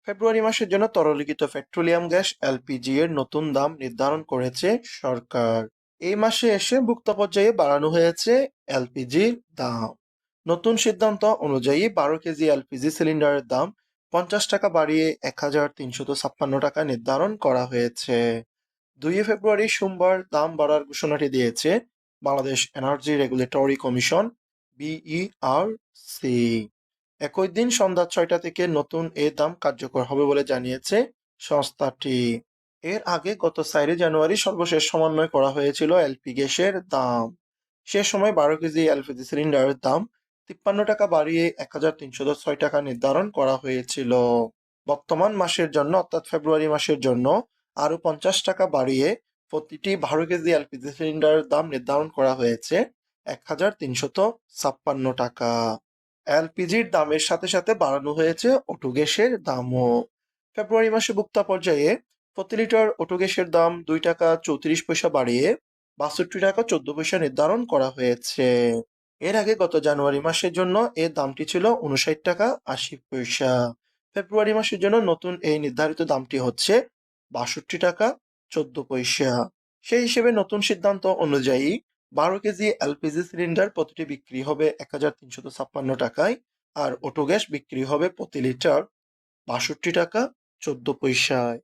ফেব্রুয়ারি মাসের জন্য তরলীকৃত petroleum gas LPG এর নতুন দাম নির্ধারণ করেছে সরকার। এই মাসে এসে ভোক্তা পর্যায়ে বাড়ানো হয়েছে এলপিজির দাম। নতুন সিদ্ধান্ত অনুযায়ী 12 কেজি এলপিজি সিলিন্ডারের দাম 50 টাকা বাড়িয়ে 1356 টাকা নির্ধারণ করা হয়েছে। 2 ফেব্রুয়ারি সোমবার দাম বাড়ার ঘোষণাটি দিয়েছে Bangladesh energy regulatory commission, BERC. একই দিন সন্ধ্যা 6টা থেকে নতুন এ দাম কার্যকর হবে বলে জানিয়েছে সংস্থাটি। এর আগে গত 4 জানুয়ারি সর্বশেষ সমন্বয় করা হয়েছিল এলপি গ্যাসের দাম। সে সময় 12 কেজি এলপিজি সিলিন্ডারের দাম 53 টাকা বাড়িয়ে 1306 টাকা নির্ধারণ করা হয়েছিল। বর্তমান মাসের জন্য অর্থাৎ ফেব্রুয়ারি মাসের জন্য আরো 50 টাকা বাড়িয়ে প্রতিটি 12 কেজি এলপিজি সিলিন্ডারের দাম নির্ধারণ করা হয়েছে 1356 টাকা। এলপিজির দামের সাথে সাথে বাড়ানো হয়েছে অটো গ্যাসের দামও। ফেব্রুয়ারি মাসে ভোক্তা পর্যায়ে প্রতি লিটার অটো গ্যাসের দাম 2 টাকা 34 পয়সা বাড়িয়ে 62 টাকা 14 পয়সা নির্ধারণ করা হয়েছে। এর আগে গত জানুয়ারি মাসের জন্য এর দামটি ছিল 59 টাকা 80 পয়সা। ফেব্রুয়ারি মাসের জন্য নতুন এই নির্ধারিত দামটি হচ্ছে 62 টাকা 14 পয়সা। সেই হিসেবে নতুন সিদ্ধান্ত অনুযায়ী 12 কেজি এলপিজি সিলিন্ডার প্রতিটি বিক্রি হবে 1356 টাকায়, আর অটো গ্যাস বিক্রি হবে প্রতি লিটার 62 টাকা 14 পয়সায়।